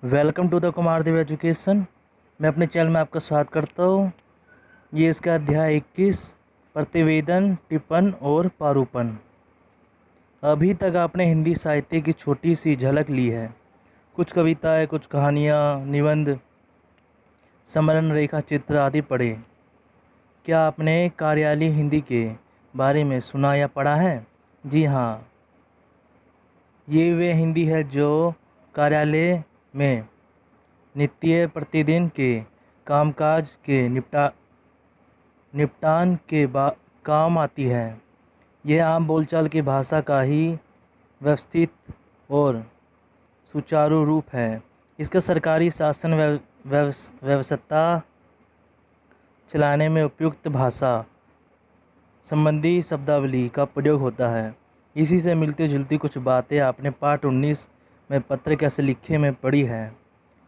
Welcome to the Kumar Dev education. मैं अपने channel में आपका स्वागत करता हूँ। ये इसका अध्याय 21 प्रतिवेदन, टिप्पण और पारूपण। अभी तक आपने हिंदी साहित्य की छोटी सी झलक ली है। कुछ कविताएं, कुछ कहानियाँ, निबंध, स्मरण रेखा चित्र आदि पढ़े। क्या आपने कार्यालय हिंदी के बारे में सुना या पढ़ा है? जी हाँ, ये वे हिंदी है जो कार्यालय में नित्य प्रतिदिन के कामकाज के निपटान के काम आती है। यह आम बोलचाल की भाषा का ही व्यवस्थित और सुचारू रूप है। इसका सरकारी शासन व्यवस्था चलाने में उपयुक्त भाषा संबंधी शब्दावली का प्रयोग होता है। इसी से मिलती जुलती कुछ बातें आपने पाठ 19 में पत्र कैसे लिखे में पढ़ी है।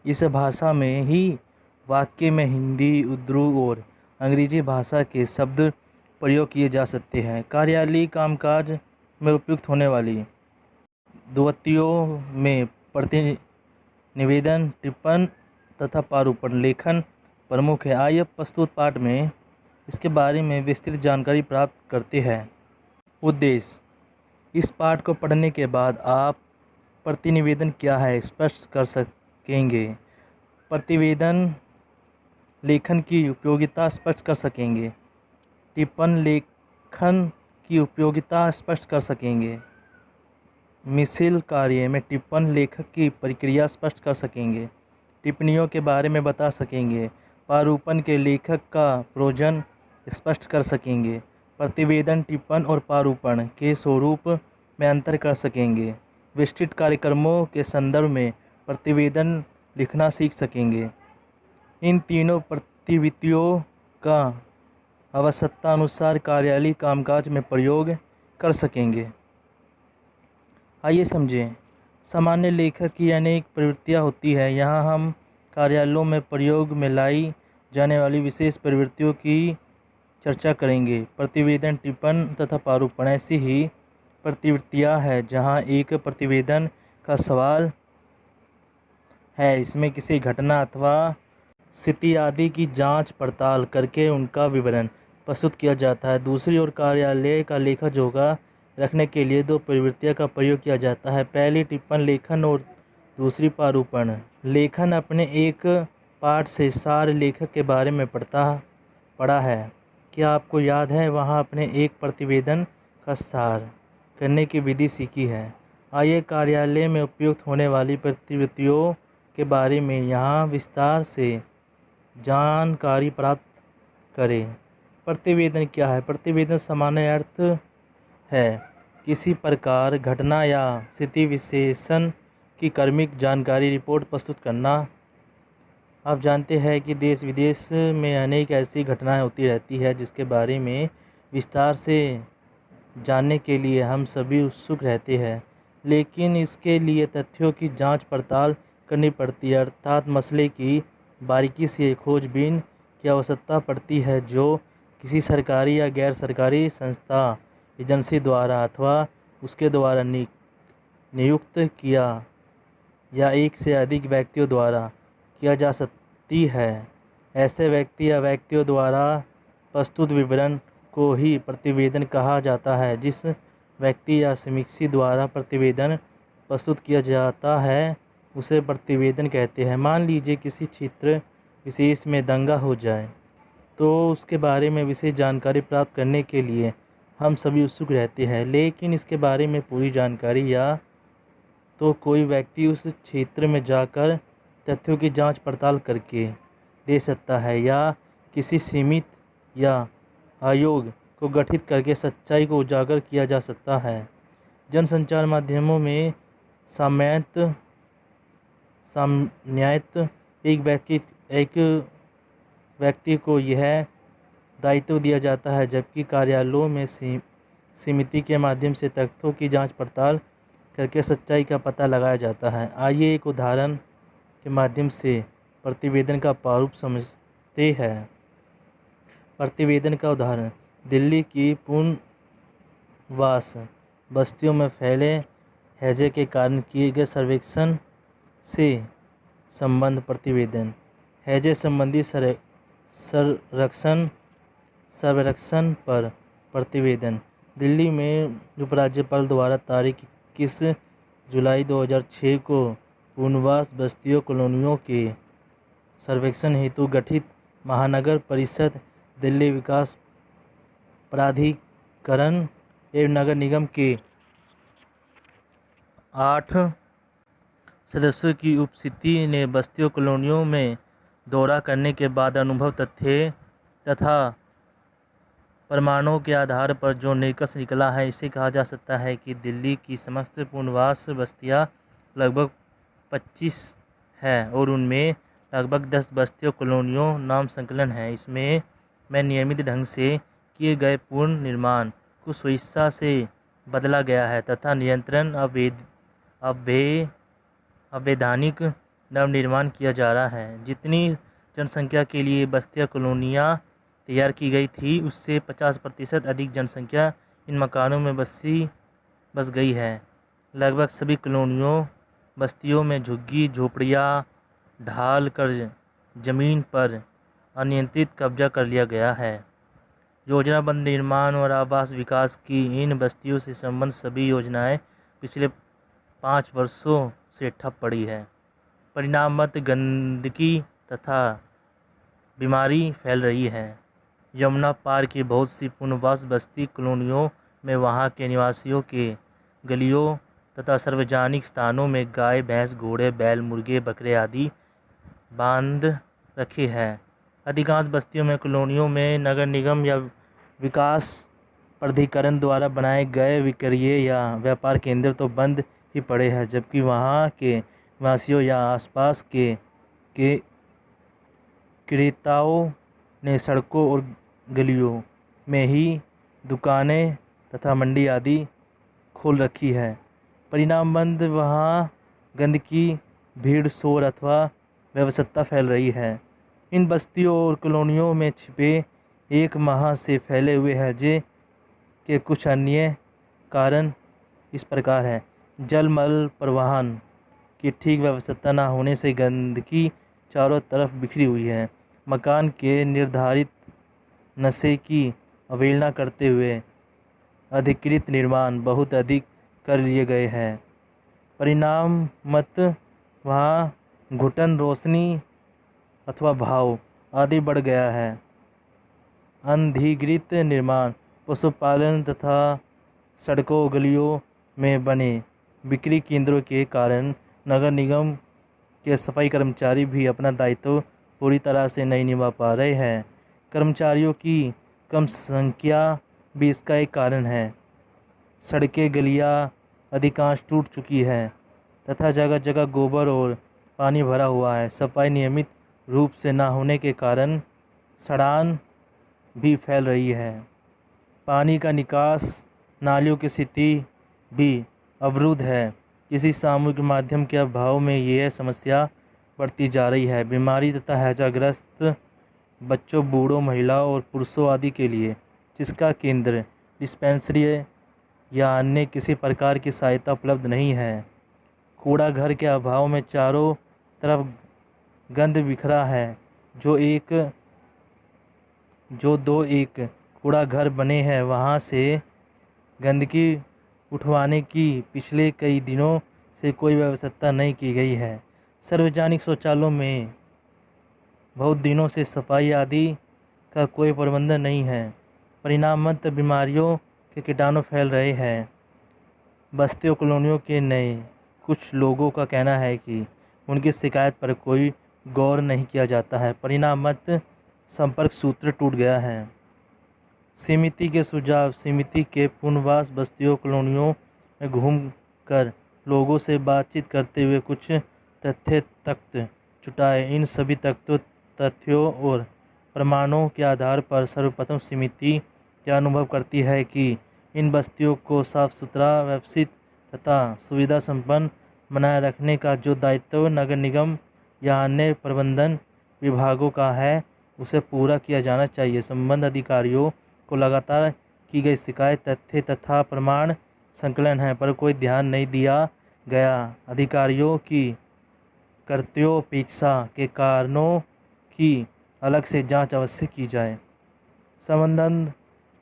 इस भाषा में ही वाक्य में हिंदी, उर्दू और अंग्रेजी भाषा के शब्द प्रयोग किए जा सकते हैं। कार्यालयी कामकाज में उपयुक्त होने वाली द्वित्वों में प्रतिनिवेदन, टिप्पण तथा पारूपण लेखन प्रमुख है। आइए प्रस्तुत पाठ में इसके बारे में विस्तृत जानकारी प्राप्त करते हैं। उद्देश्य: इस पाठ को पढ़ने के बाद आप प्रतिनिवेदन क्या है स्पष्ट कर सकेंगे, प्रतिवेदन लेखन की उपयोगिता स्पष्ट कर सकेंगे, टिप्पण लेखन की उपयोगिता स्पष्ट कर सकेंगे, मिसल कार्य में टिप्पण लेखक की प्रक्रिया स्पष्ट कर सकेंगे, टिप्पणियों के बारे में बता सकेंगे, पारूपण के लेखक का प्रयोजन स्पष्ट कर सकेंगे, प्रतिवेदन, टिप्पण और पारूपण के स्वरूप में अंतर कर सकेंगे, विस्तृत कार्यक्रमों के संदर्भ में प्रतिवेदन लिखना सीख सकेंगे। इन तीनों प्रतिविधियों का आवश्यकता अनुसार कार्यालयी कामकाज में प्रयोग कर सकेंगे। आइए समझें। सामान्य लेखक की अनेक प्रवृत्तियाँ होती है। यहाँ हम कार्यालयों में प्रयोग में लाई जाने वाली विशेष प्रवृत्तियों की चर्चा करेंगे। प्रतिवेदन, टिप्पण तथा पारूपण ऐसी ही प्रतिवृत्तियाँ हैं जहाँ एक प्रतिवेदन का सवाल है। इसमें किसी घटना अथवा स्थिति आदि की जांच पड़ताल करके उनका विवरण प्रस्तुत किया जाता है। दूसरी ओर कार्यालय का लेखा जोखा रखने के लिए दो प्रवृत्तियों का प्रयोग किया जाता है। पहली टिप्पण लेखन और दूसरी पारूपण लेखन। अपने एक पाठ से सार लेखक के बारे में पढ़ा है। क्या आपको याद है? वहाँ अपने एक प्रतिवेदन का सार करने की विधि सीखी है। आइए कार्यालय में उपयुक्त होने वाली प्रतिवृत्तियों के बारे में यहाँ विस्तार से जानकारी प्राप्त करें। प्रतिवेदन क्या है? प्रतिवेदन सामान्य अर्थ है किसी प्रकार, घटना या स्थिति विशेषण की क्रमिक जानकारी रिपोर्ट प्रस्तुत करना। आप जानते हैं कि देश विदेश में अनेक ऐसी घटनाएं होती रहती है जिसके बारे में विस्तार से जानने के लिए हम सभी उत्सुक रहते हैं, लेकिन इसके लिए तथ्यों की जांच पड़ताल करनी पड़ती है, अर्थात मसले की बारीकी से खोजबीन की आवश्यकता पड़ती है, जो किसी सरकारी या गैर सरकारी संस्था, एजेंसी द्वारा अथवा उसके द्वारा नियुक्त किया या एक से अधिक व्यक्तियों द्वारा किया जा सकती है। ऐसे व्यक्ति या व्यक्तियों द्वारा प्रस्तुत विवरण को ही प्रतिवेदन कहा जाता है। जिस व्यक्ति या समीक्षी द्वारा प्रतिवेदन प्रस्तुत किया जाता है उसे प्रतिवेदन कहते हैं। मान लीजिए किसी क्षेत्र विशेष में दंगा हो जाए तो उसके बारे में विशेष जानकारी प्राप्त करने के लिए हम सभी उत्सुक रहते हैं, लेकिन इसके बारे में पूरी जानकारी या तो कोई व्यक्ति उस क्षेत्र में जाकर तथ्यों की जांच पड़ताल करके दे सकता है या किसी सीमित या आयोग को गठित करके सच्चाई को उजागर किया जा सकता है। जनसंचार माध्यमों में सामान्यत एक व्यक्ति को यह दायित्व दिया जाता है, जबकि कार्यालयों में समिति के माध्यम से तथ्यों की जांच पड़ताल करके सच्चाई का पता लगाया जाता है। आइए एक उदाहरण के माध्यम से प्रतिवेदन का प्रारूप समझते हैं। प्रतिवेदन का उदाहरण: दिल्ली की पुनर्वास बस्तियों में फैले हैजे के कारण किए गए सर्वेक्षण से संबंध प्रतिवेदन, हैजे संबंधी सर्वेक्षण पर प्रतिवेदन। दिल्ली में उपराज्यपाल द्वारा तारीख 21 जुलाई 2006 को पुनर्वास बस्तियों कॉलोनियों के सर्वेक्षण हेतु गठित महानगर परिषद दिल्ली विकास प्राधिकरण एवं नगर निगम के 8 सदस्यों की उपसमिति ने बस्तियों कॉलोनियों में दौरा करने के बाद अनुभव तथ्य तथा प्रमाणों के आधार पर जो निष्कर्ष निकला है, इसे कहा जा सकता है कि दिल्ली की समस्त पुनर्वास बस्तियां लगभग 25 है और उनमें लगभग 10 बस्तियों कॉलोनियों नाम संकलन है। इसमें नियमित ढंग से किए गए पूर्ण निर्माण को स्वेच्छा से बदला गया है तथा नियंत्रण अवैधानिक नवनिर्माण किया जा रहा है। जितनी जनसंख्या के लिए बस्तियां कॉलोनियाँ तैयार की गई थी, उससे 50% अधिक जनसंख्या इन मकानों में बस गई है। लगभग सभी कॉलोनियों बस्तियों में झुग्गी झोपड़ियाँ ढाल कर जमीन पर अनियंत्रित कब्जा कर लिया गया है। योजनाबद्ध निर्माण और आवास विकास की इन बस्तियों से संबंधित सभी योजनाएं पिछले 5 वर्षों से ठप पड़ी है। परिणामतः गंदगी तथा बीमारी फैल रही है। यमुना पार की बहुत सी पुनर्वास बस्ती कॉलोनियों में वहां के निवासियों के गलियों तथा सार्वजनिक स्थानों में गाय भैंस घोड़े बैल मुर्गे बकरे आदि बांध रखे हैं। अधिकांश बस्तियों में कॉलोनियों में नगर निगम या विकास प्राधिकरण द्वारा बनाए गए विक्रय या व्यापार केंद्र तो बंद ही पड़े हैं, जबकि वहां के निवासियों या आसपास के क्रेताओं ने सड़कों और गलियों में ही दुकानें तथा मंडी आदि खोल रखी है। परिणामतः वहाँ गंदगी भीड़ शोर अथवा व्यवस्था फैल रही है। इन बस्तियों और कॉलोनियों में छिपे 1 माह से फैले हुए हैजे के कुछ अन्य कारण इस प्रकार है। जल मल प्रवाहन की ठीक व्यवस्था न होने से गंदगी चारों तरफ बिखरी हुई है। मकान के निर्धारित नक्शे की अवहेलना करते हुए अधिकृत निर्माण बहुत अधिक कर लिए गए हैं। परिणामतः वहाँ घुटन रोशनी अथवा भाव आदि बढ़ गया है। अनधिकृत निर्माण पशुपालन तथा सड़कों गलियों में बने बिक्री केंद्रों के कारण नगर निगम के सफाई कर्मचारी भी अपना दायित्व पूरी तरह से नहीं निभा पा रहे हैं। कर्मचारियों की कम संख्या भी इसका एक कारण है। सड़कें गलियां अधिकांश टूट चुकी है तथा जगह जगह गोबर और पानी भरा हुआ है। सफाई नियमित रूप से न होने के कारण सड़ान भी फैल रही है। पानी का निकास नालियों की स्थिति भी अवरुद्ध है। किसी सामूहिक माध्यम के अभाव में यह समस्या बढ़ती जा रही है। बीमारी तथा हैजाग्रस्त बच्चों बूढ़ों महिलाओं और पुरुषों आदि के लिए जिसका केंद्र डिस्पेंसरी या अन्य किसी प्रकार की सहायता उपलब्ध नहीं है। कूड़ा घर के अभाव में चारों तरफ गंद बिखरा है। जो दो एक कूड़ा घर बने हैं, वहाँ से गंदगी उठवाने की पिछले कई दिनों से कोई व्यवस्था नहीं की गई है। सार्वजनिक शौचालयों में बहुत दिनों से सफाई आदि का कोई प्रबंधन नहीं है। परिणामतः बीमारियों के कीटाणु फैल रहे हैं। बस्तियों कॉलोनियों के नए कुछ लोगों का कहना है कि उनकी शिकायत पर कोई गौर नहीं किया जाता है। परिणामतः संपर्क सूत्र टूट गया है। समिति के सुझाव। समिति के पुनर्वास बस्तियों कॉलोनियों में घूमकर लोगों से बातचीत करते हुए कुछ तथ्य जुटाए। इन सभी तथ्यों और प्रमाणों के आधार पर सर्वप्रथम समिति यह अनुभव करती है कि इन बस्तियों को साफ सुथरा व्यवस्थित तथा सुविधा संपन्न बनाए रखने का जो दायित्व नगर निगम या अन्य प्रबंधन विभागों का है, उसे पूरा किया जाना चाहिए। संबंधित अधिकारियों को लगातार की गई शिकायत तथ्य तथा प्रमाण संकलन है, पर कोई ध्यान नहीं दिया गया। अधिकारियों की कर्तव्योपेक्षा के कारणों की अलग से जांच अवश्य की जाए। संबंधित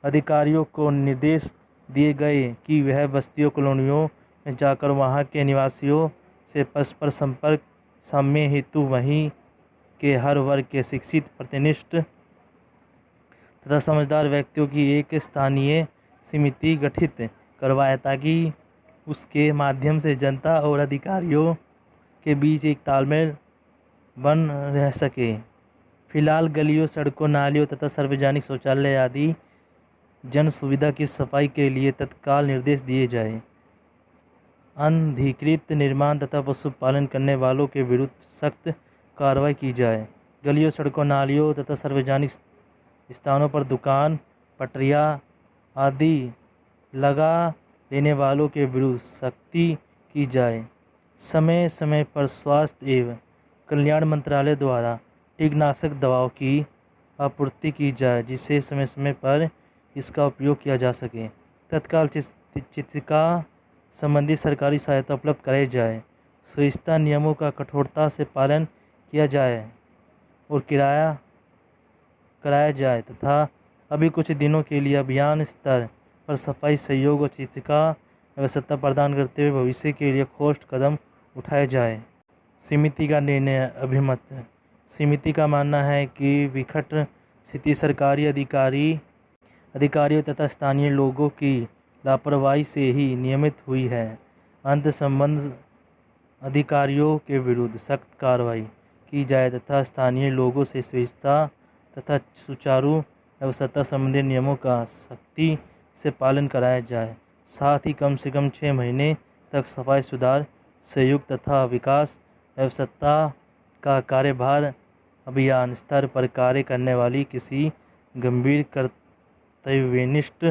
अधिकारियों को निर्देश दिए गए कि वह बस्तियों कॉलोनियों में जाकर वहां के निवासियों से परस्पर संपर्क साम्य हेतु वहीं के हर वर्ग के शिक्षित, प्रतिनिष्ठ तथा समझदार व्यक्तियों की एक स्थानीय समिति गठित करवाए ताकि उसके माध्यम से जनता और अधिकारियों के बीच एक तालमेल बन रह सके। फिलहाल गलियों, सड़कों, नालियों तथा सार्वजनिक शौचालय आदि जन सुविधा की सफाई के लिए तत्काल निर्देश दिए जाए। अनधिकृत निर्माण तथा पशुपालन करने वालों के विरुद्ध सख्त कार्रवाई की जाए। गलियों, सड़कों, नालियों तथा सार्वजनिक स्थानों पर दुकान, पटरियां आदि लगा लेने वालों के विरुद्ध सख्ती की जाए। समय समय पर स्वास्थ्य एवं कल्याण मंत्रालय द्वारा कीटनाशक दवाओं की आपूर्ति की जाए जिससे समय समय पर इसका उपयोग किया जा सके। तत्काल चिकित्सा संबंधी सरकारी सहायता उपलब्ध कराई जाए। स्वच्छता नियमों का कठोरता से पालन किया जाए और किराया कराया जाए तथा अभी कुछ दिनों के लिए अभियान स्तर पर सफाई सहयोग और चिकित्सा व्यवस्था प्रदान करते हुए भविष्य के लिए ठोस कदम उठाए जाए। समिति का निर्णय। अभिमत। समिति का मानना है कि विकट स्थिति सरकारी अधिकारियों तथा स्थानीय लोगों की लापरवाही से ही नियमित हुई है। अंत संबंध अधिकारियों के विरुद्ध सख्त कार्रवाई की जाए तथा स्थानीय लोगों से स्वच्छता तथा सुचारू व्यवस्था संबंधी नियमों का सख्ती से पालन कराया जाए। साथ ही कम से कम 6 महीने तक सफाई सुधार, सहयोग तथा विकास व्यवस्था का कार्यभार अभियान स्तर पर कार्य करने वाली किसी गंभीर कर्तव्यनिष्ठ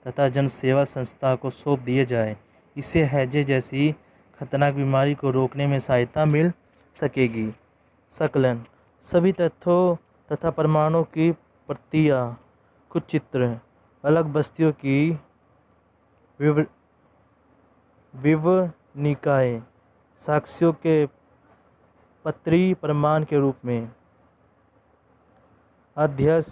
तथा जनसेवा संस्था को सौंप दिए जाए। इससे हैजे जैसी खतरनाक बीमारी को रोकने में सहायता मिल सकेगी। संकलन। सभी तथ्यों तथा प्रमाणों की प्रतियां, कुछ चित्र, अलग बस्तियों की विवरणिकाएं, साक्ष्यों के पत्री प्रमाण के रूप में। अध्यक्ष,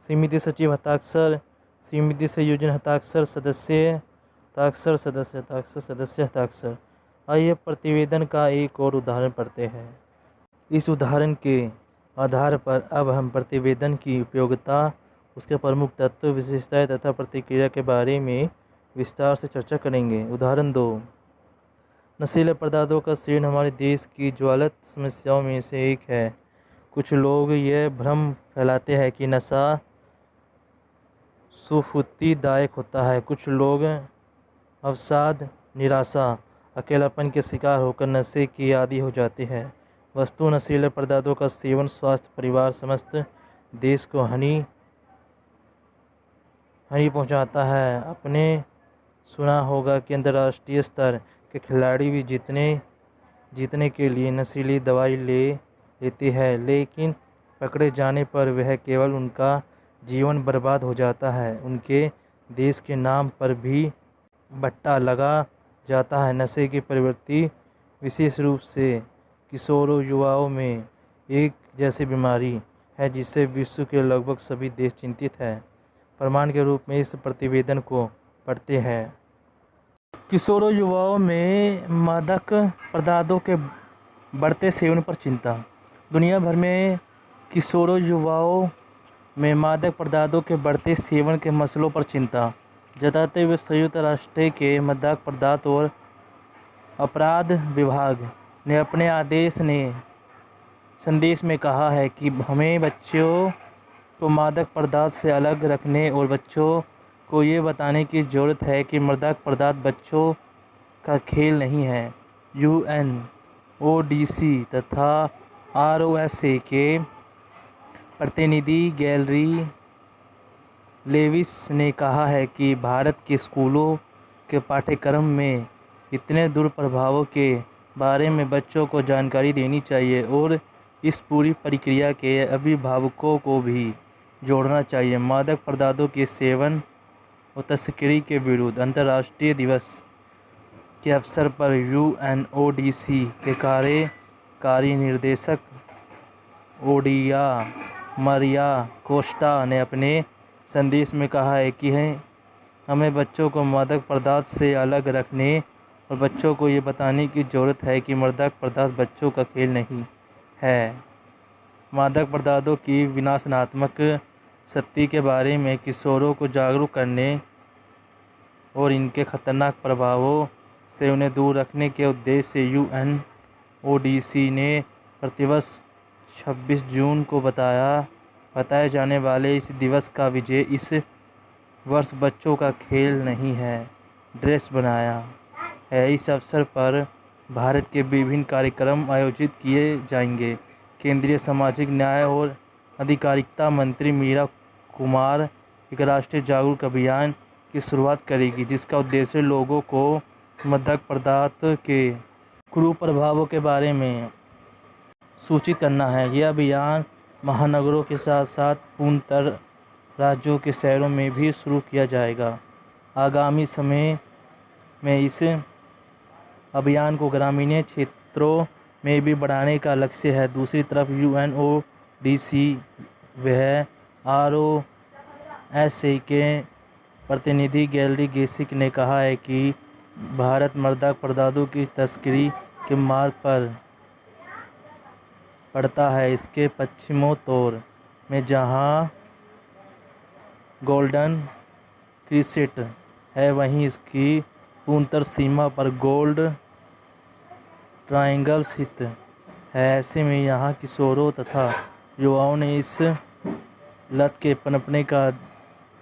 समिति सचिव हस्ताक्षर, समिति संयोजन हस्ताक्षर, सदस्य हस्ताक्षर, सदस्य हस्ताक्षर, सदस्य हस्ताक्षर। आइए प्रतिवेदन का एक और उदाहरण पढ़ते हैं। इस उदाहरण के आधार पर अब हम प्रतिवेदन की उपयोगिता, उसके प्रमुख तत्व, विशेषताएं तथा प्रतिक्रिया के बारे में विस्तार से चर्चा करेंगे। उदाहरण 2। नशीले पदार्थों का सेवन हमारे देश की ज्वलंत समस्याओं में से एक है। कुछ लोग यह भ्रम फैलाते हैं कि नशा सुस्फूर्तिदायक होता है। कुछ लोग अवसाद, निराशा, अकेलापन के शिकार होकर नशे के आदी हो जाते हैं। वस्तु नशीले पदार्थों का सेवन स्वास्थ्य, परिवार, समस्त देश को हानि पहुंचाता है। आपने सुना होगा कि अंतर्राष्ट्रीय स्तर के खिलाड़ी भी जीतने के लिए नशीली दवाई लेते हैं, लेकिन पकड़े जाने पर वह केवल उनका जीवन बर्बाद हो जाता है, उनके देश के नाम पर भी बट्टा लगा जाता है। नशे की प्रवृत्ति विशेष रूप से किशोरों, युवाओं में एक जैसी बीमारी है जिससे विश्व के लगभग सभी देश चिंतित हैं। प्रमाण के रूप में इस प्रतिवेदन को पढ़ते हैं। किशोरों, युवाओं में मादक पदार्थों के बढ़ते सेवन पर चिंता। दुनिया भर में किशोरों, युवाओं में मादक पदार्थों के बढ़ते सेवन के मसलों पर चिंता जताते हुए संयुक्त राष्ट्र के मादक पदार्थ और अपराध विभाग ने अपने संदेश में कहा है कि हमें बच्चों को मादक पदार्थ से अलग रखने और बच्चों को ये बताने की ज़रूरत है कि मादक पदार्थ बच्चों का खेल नहीं है। UNODC तथा ROSA के प्रतिनिधि गैलरी लेविस ने कहा है कि भारत के स्कूलों के पाठ्यक्रम में इतने दुष्प्रभावों के बारे में बच्चों को जानकारी देनी चाहिए और इस पूरी प्रक्रिया के अभिभावकों को भी जोड़ना चाहिए। मादक पदार्थों के सेवन और तस्करी के विरुद्ध अंतर्राष्ट्रीय दिवस के अवसर पर UNODC के कार्यकारी निर्देशक ओडिया मारिया कोस्टा ने अपने संदेश में कहा है कि हमें बच्चों को मादक पदार्थ से अलग रखने और बच्चों को ये बताने की ज़रूरत है कि मादक पदार्थ बच्चों का खेल नहीं है। मादक पदार्थों की विनाशनात्मक शक्ति के बारे में किशोरों को जागरूक करने और इनके खतरनाक प्रभावों से उन्हें दूर रखने के उद्देश्य से UNODC ने प्रतिवर्ष 26 जून को बताए जाने वाले इस दिवस का विषय इस वर्ष बच्चों का खेल नहीं है ड्रेस बनाया है। इस अवसर पर भारत के विभिन्न कार्यक्रम आयोजित किए जाएंगे। केंद्रीय सामाजिक न्याय और अधिकारिता मंत्री मीरा कुमार एक राष्ट्रीय जागरूक अभियान की शुरुआत करेगी, जिसका उद्देश्य लोगों को मादक पदार्थ के कुप्रभावों के बारे में सूचित करना है। यह अभियान महानगरों के साथ साथ पूर्वोत्तर राज्यों के शहरों में भी शुरू किया जाएगा। आगामी समय में इस अभियान को ग्रामीण क्षेत्रों में भी बढ़ाने का लक्ष्य है। दूसरी तरफ UNODC वह ROSA के प्रतिनिधि गैलरी गेसिक ने कहा है कि भारत मादक पदार्थों की तस्करी के मार्ग पर पड़ता है। इसके पश्चिमोत्तर में जहां गोल्डन क्रिसेंट है, वहीं इसकी पूर्वोत्तर सीमा पर गोल्ड ट्रायंगल स्थित है। ऐसे में यहाँ किशोरों तथा युवाओं ने इस लत के पनपने का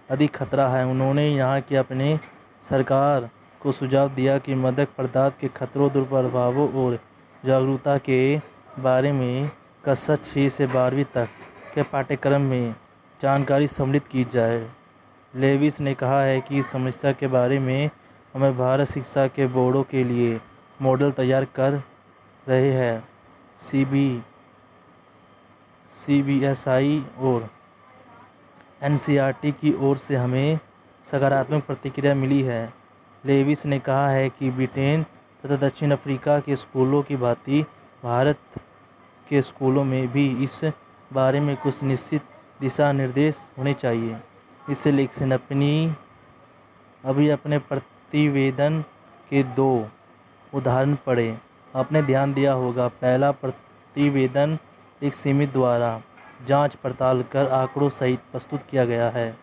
अधिक खतरा है। उन्होंने यहाँ की अपनी सरकार को सुझाव दिया कि मादक पदार्थ के खतरों, दुष्प्रभावों और जागरूकता के बारे में कक्षा 6 से 12वीं तक के पाठ्यक्रम में जानकारी सम्मिलित की जाए। लेविस ने कहा है कि इस समस्या के बारे में हमें भारत शिक्षा के बोर्डों के लिए मॉडल तैयार कर रहे हैं। CBSI और NCERT की ओर से हमें सकारात्मक प्रतिक्रिया मिली है। लेविस ने कहा है कि ब्रिटेन तथा दक्षिण अफ्रीका के स्कूलों की भांति भारत के स्कूलों में भी इस बारे में कुछ निश्चित दिशा निर्देश होने चाहिए। इससे लेखन अपने प्रतिवेदन के 2 उदाहरण पढ़े। आपने ध्यान दिया होगा, पहला प्रतिवेदन एक समिति द्वारा जांच पड़ताल कर आंकड़ों सहित प्रस्तुत किया गया है।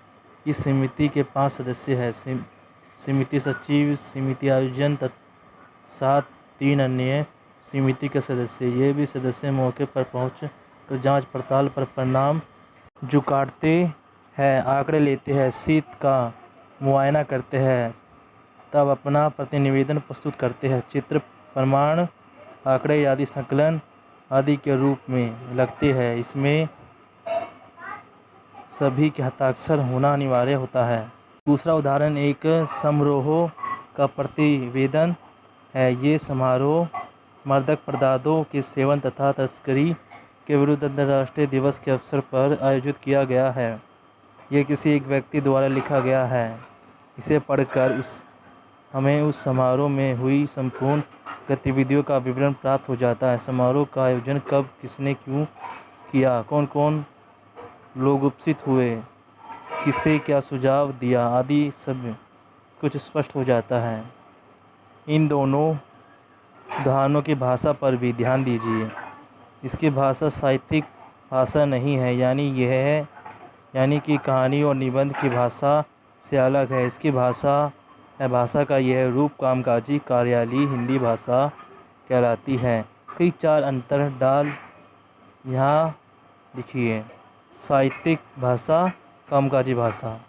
इस समिति के 5 सदस्य हैं। समिति सचिव, समिति आयोजन साथ 3 अन्य समिति के सदस्य। ये भी सदस्य मौके पर पहुंच कर जांच पड़ताल पर परिणाम जुटाते हैं, आंकड़े लेते हैं, स्थिति का मुआयना करते हैं, तब अपना प्रतिवेदन प्रस्तुत करते हैं। चित्र, प्रमाण, आंकड़े आदि संकलन आदि के रूप में लगते हैं। इसमें सभी के हस्ताक्षर होना अनिवार्य होता है। दूसरा उदाहरण एक समारोह का प्रतिवेदन है। ये समारोह मादक पदार्थों के सेवन तथा तस्करी के विरुद्ध अंतर्राष्ट्रीय दिवस के अवसर पर आयोजित किया गया है। यह किसी एक व्यक्ति द्वारा लिखा गया है। इसे पढ़कर हमें उस समारोह में हुई संपूर्ण गतिविधियों का विवरण प्राप्त हो जाता है। समारोह का आयोजन कब, किसने, क्यों किया, कौन कौन लोग उपस्थित हुए, किसे क्या सुझाव दिया आदि सब कुछ स्पष्ट हो जाता है। इन दोनों उदाहरणों की भाषा पर भी ध्यान दीजिए। इसकी भाषा साहित्यिक भाषा नहीं है, यानी कि कहानी और निबंध की भाषा से अलग है। इसकी भाषा का यह रूप कामकाजी कार्यालयी हिंदी भाषा कहलाती है। कई 4 अंतर डाल यहाँ लिखिए। साहित्यिक भाषा, कामकाजी भाषा।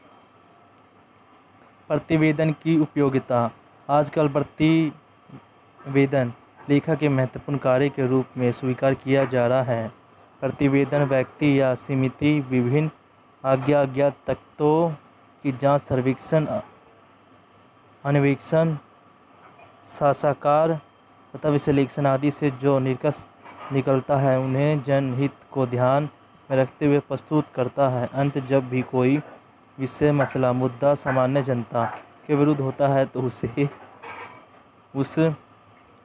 प्रतिवेदन की उपयोगिता। आजकल प्रतिवेदन लेखक के महत्वपूर्ण कार्य के रूप में स्वीकार किया जा रहा है। प्रतिवेदन व्यक्ति या समिति विभिन्न अज्ञात तथ्यों की जांच, सर्वेक्षण, अन्वेषण, साक्षात्कार तथा विश्लेषण आदि से जो निष्कर्ष निकलता है, उन्हें जनहित को ध्यान में रखते हुए प्रस्तुत करता है। अंत जब भी कोई विषय, मसला, मुद्दा सामान्य जनता के विरुद्ध होता है तो उस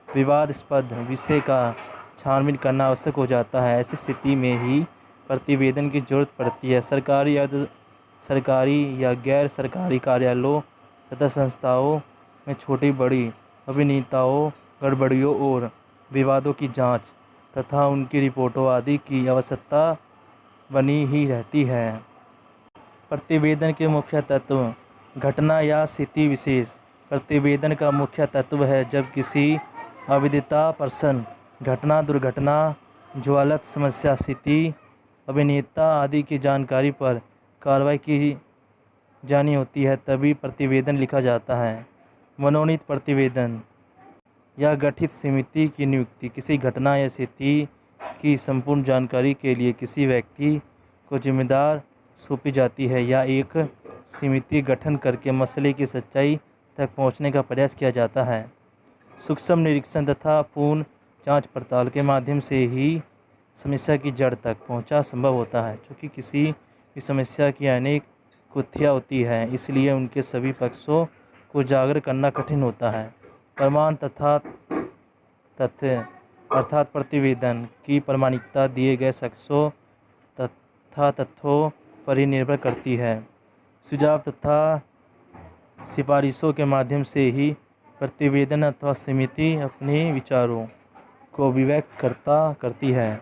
विवादास्पद विषय का छानबीन करना आवश्यक हो जाता है। ऐसी स्थिति में ही प्रतिवेदन की जरूरत पड़ती है। सरकारी, अर्ध सरकारी या गैर सरकारी कार्यालयों तथा संस्थाओं में छोटी बड़ी अभिनेताओं, गड़बड़ियों और विवादों की जांच तथा उनकी रिपोर्टों आदि की आवश्यकता बनी ही रहती है। प्रतिवेदन के मुख्य तत्व। घटना या स्थिति विशेष। प्रतिवेदन का मुख्य तत्व है जब किसी अविदिता प्रश्न, घटना, दुर्घटना, ज्वलंत समस्या, स्थिति, अभिनेता आदि की जानकारी पर कार्रवाई की जानी होती है, तभी प्रतिवेदन लिखा जाता है। मनोनीत प्रतिवेदन या गठित समिति की नियुक्ति। किसी घटना या स्थिति की संपूर्ण जानकारी के लिए किसी व्यक्ति को जिम्मेदार सौंपी जाती है या एक समिति गठन करके मसले की सच्चाई तक पहुंचने का प्रयास किया जाता है। सूक्ष्म निरीक्षण तथा पूर्ण जांच पड़ताल के माध्यम से ही समस्या की जड़ तक पहुंचा संभव होता है। चूँकि किसी भी समस्या की अनेक कुत्थियाँ होती हैं, इसलिए उनके सभी पक्षों को उजागर करना कठिन होता है। प्रमाण तथा तथ्य अर्थात प्रतिवेदन की प्रामाणिकता दिए गए साक्ष्यों तथा तथ्यों पर ही निर्भर करती है। सुझाव तथा सिफारिशों के माध्यम से ही प्रतिवेदन अथवा समिति अपने विचारों को अभिव्यक्त करती है।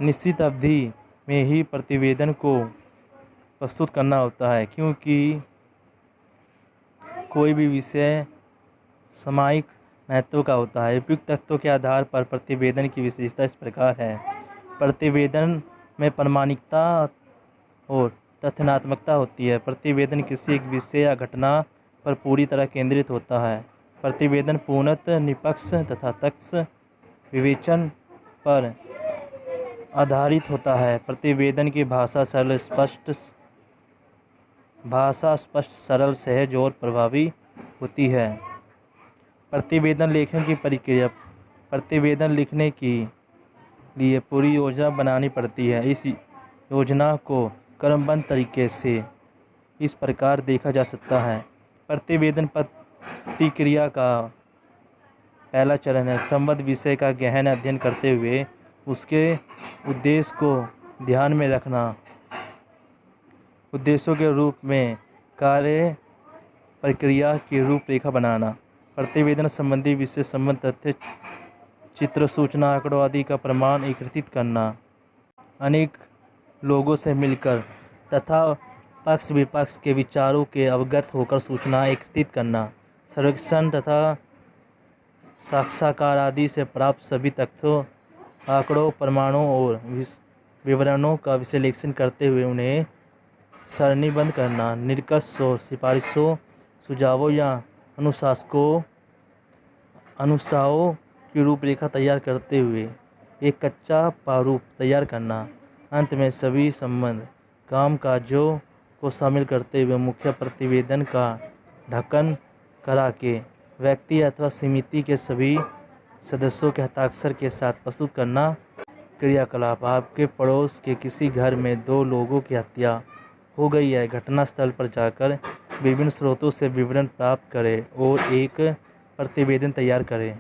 निश्चित अवधि में ही प्रतिवेदन को प्रस्तुत करना होता है, क्योंकि कोई भी विषय सामयिक महत्व का होता है। उपयुक्त तथ्यों के आधार पर प्रतिवेदन की विशेषता इस प्रकार है। प्रतिवेदन में प्रामाणिकता और तथ्यात्मकता होती है। प्रतिवेदन किसी एक विषय या घटना पर पूरी तरह केंद्रित होता है। प्रतिवेदन पूर्णतः निष्पक्ष तथा तथ्य विवेचन पर आधारित होता है। प्रतिवेदन की भाषा स्पष्ट, सरल, सहज और प्रभावी होती है। प्रतिवेदन लेखन की प्रक्रिया। प्रतिवेदन लिखने के लिए पूरी योजना बनानी पड़ती है। इस योजना को क्रमबद्ध तरीके से इस प्रकार देखा जा सकता है। प्रतिवेदन प्रतिक्रिया का पहला चरण है। संबद्ध विषय का गहन अध्ययन करते हुए उसके उद्देश्य को ध्यान में रखना। उद्देश्यों के रूप में कार्य प्रक्रिया की रूपरेखा बनाना। प्रतिवेदन संबंधी विषय संबंध तथ्य, चित्र, सूचना, आंकड़ों आदि का प्रमाण एकत्रित करना। अनेक लोगों से मिलकर तथा पक्ष विपक्ष के विचारों के अवगत होकर सूचना एकत्रित करना। सर्वेक्षण तथा साक्षात्कार आदि से प्राप्त सभी तथ्यों, आंकड़ों, प्रमाणों और विवरणों का विश्लेषण करते हुए उन्हें सारणीबद्ध करना। निष्कर्ष और सिफारिशों, सुझावों या अनुसाओं की रूपरेखा तैयार करते हुए एक कच्चा प्रारूप तैयार करना। अंत में सभी संबद्ध कामकाजों को शामिल करते हुए मुख्य प्रतिवेदन का ढक्कन करा के व्यक्ति अथवा समिति के सभी सदस्यों के हस्ताक्षर के साथ प्रस्तुत करना। क्रियाकलाप। आपके पड़ोस के किसी घर में 2 लोगों की हत्या हो गई है। घटनास्थल पर जाकर विभिन्न स्रोतों से विवरण प्राप्त करें और एक प्रतिवेदन तैयार करें।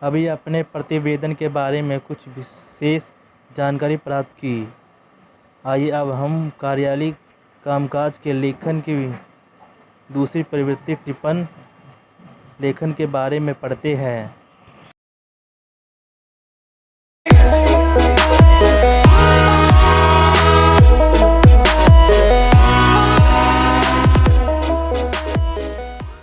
अभी अपने प्रतिवेदन के बारे में कुछ विशेष जानकारी प्राप्त की। आइए अब हम कार्यालयीय कामकाज के लेखन की दूसरी प्रवृत्ति टिप्पण लेखन के बारे में पढ़ते हैं।